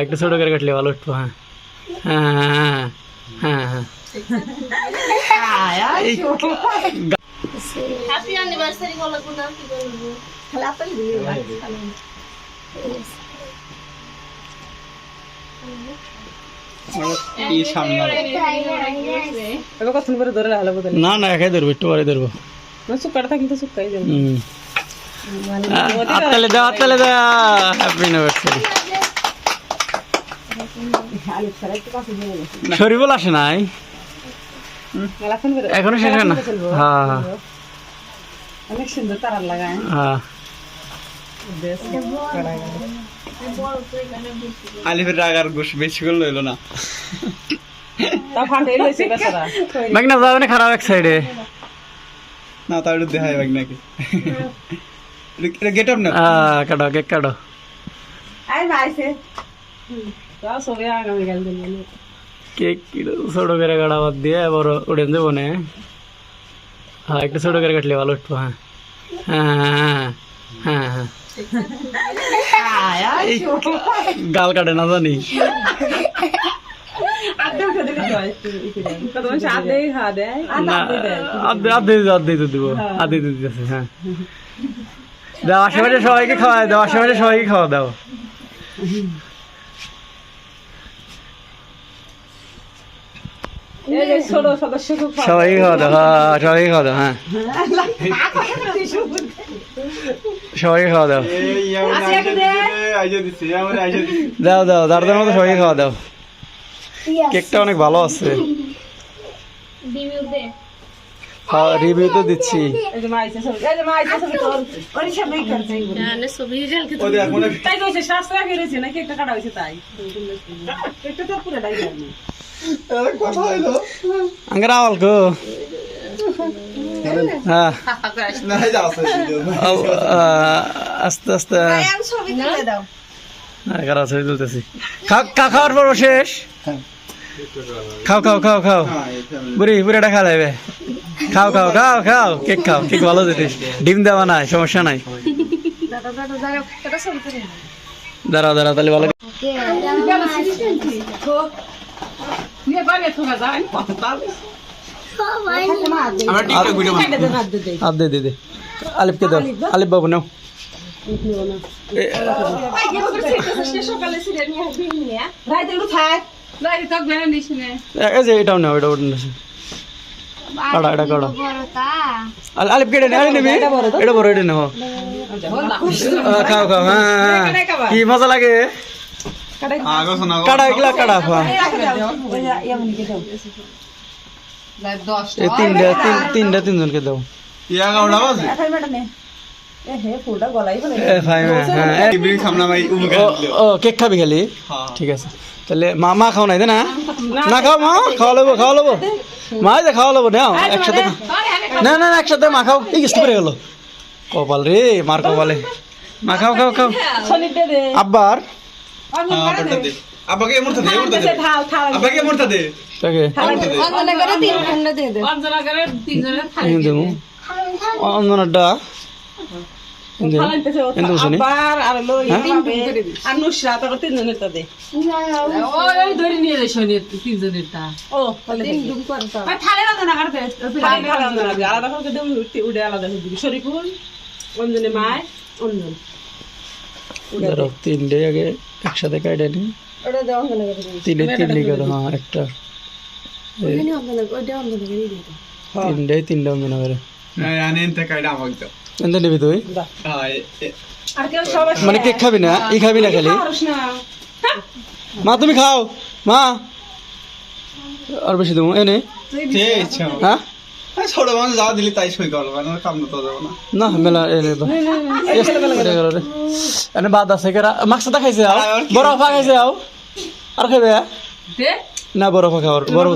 একটু ছোট করে কাটলে ভালো উঠবো। হ্যাঁ হ্যাঁ হ্যাঁ হ্যাঁ হ্যাপি অ্যানিভার্সারি বলো না কি বলবো খালি আপেল দিয়ে না না একাই ধরবো, একটু পরে ধরবো। হাততালি দাও, হাততালি দাও। Happy anniversary. শরীফুল আসে নাই এখনো, শেষ হয় না। হ্যাঁ অনেক সুন্দর তারা লাগায়। হ্যাঁ আলিফের রাগ আর গোশ বেশি করে লইলো না। তা ফাটে লইছে বেচারা। মেঘনা যাবে না খারাপ এক সাইডে। না তার একটু দেখাই বাগ নাকি গেট আপ না। কাটো, কেক কাটো। আই মাইছে তা সবে আগামী কাল দিন কেক ছোট করে কাটা বাদ দিয়ে বড় উড়ে দেবো না। হ্যাঁ একটু ছোট করে কাটলে ভালো উঠবো। হ্যাঁ হ্যাঁ হ্যাঁ হ্যাঁ গাল কাটে না জানি। আধে তো দিব, আধে তো দিতেছে। হ্যাঁ দাও, আশেপাশে সবাইকে খাওয়াই দাও, আশেপাশে সবাইকে খাওয়া দাও। ছোট সদস্য সবাইকে খাওয়া দাও। হ্যাঁ সবাইকে খাওয়া দাও। হ্যাঁ সবাইকে খাওয়া দাও। দাও দাও, দাঁড়ানোর মতো সবাইকে খাওয়া দাও। কেকটা অনেক ভালো আছে। রিভিউ তো দিচ্ছি। আঙ্গারা আলকো। হ্যাঁ আস্তে আস্তে ছবি তুলতেছি। খাওয়ার পর শেষ। খাও খাও খাও খাও, বুড়ি বুড়িটা খা লাগবে। খাও খাও খাও খাও, কেক খাও, কেক ভালো জিনিস। ডিম দেওয়া নাই, সমস্যা নাই। দাঁড়াও দাঁড়াও, তাহলে ভালো। দে দে দে, আলিফকে দাও। আলিফ বাবু নাও। এটাও নাও, এটা ওটা কাটা, এটা কাটা। আলিফ কেটে নিবি, এটা বড়, এটা নেও। খাও খাও। হ্যাঁ কি মজা লাগে। কাটা এগুলা কাটা। তিনটা তিনজনকে দাও। কেক খাবি খালি? ঠিক আছে তাহলে। মা খাও নাই না? না খাও মা, খাওয়া লবো, খাওয়া লবো। মা যে খাওয়া লবো, নাও একসাথে। না না একসাথে মা খাও। এই কিস্তি পড়ে গেল কপাল রে, মার কপালে। মা খাও খাও খাও। আব্বার আব্বাকে এমনটা দে, এমনটা দে। আব্বাকে এমনটা দে। তাকে অঞ্জনাটা শরীফুল, অঞ্জনে মায়, অঞ্জন। তিনটে আগে একসাথে কাটে নি। তিনটে করো। হ্যাঁ একটা তিনটা অঞ্জনা করে এনতে নিবি তুই। মানে কেক খাবি না? ই খাবি না খালি? মা তুমি খাও মা, আর বেশি দেবো এনে। হ্যাঁ ছোট মানুষ যা দিলি তাই সই করবো, কাম তো যাবো না। না মেলা এনে বাদ আছে। মাছটা খাইছে, বরফা খাইছে। আর খাবে না? বরফা খাওয়ার বরফ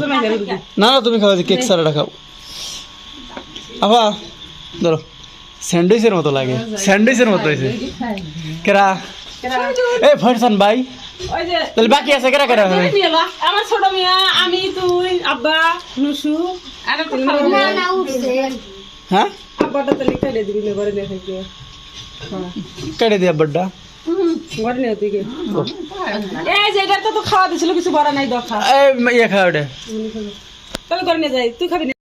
না, না তুমি খাও, কেক সারাটা খাও। আবা ধরো, স্যান্ডউইচের মতো লাগে, স্যান্ডউইচের মতো হয়েছে। কেরা এ ফরসান ভাই, তাহলে বাকি আছে কেরা কেরা? আমার ছোট মিয়া, আমি, তুই, আব্বা, নুসু। হ্যাঁ আব্বাটা তাহলে কেটে দিবি না, ঘরে দেখে কেটে দিয়ে আব্বারটা। ঘরে নিয়ে তুই এই যে এটা তো খাওয়া দিছিল কিছু বড় নাই দখা এই ইয়ে খাও ওটা তাহলে ঘরে নিয়ে যাই তুই খাবি না?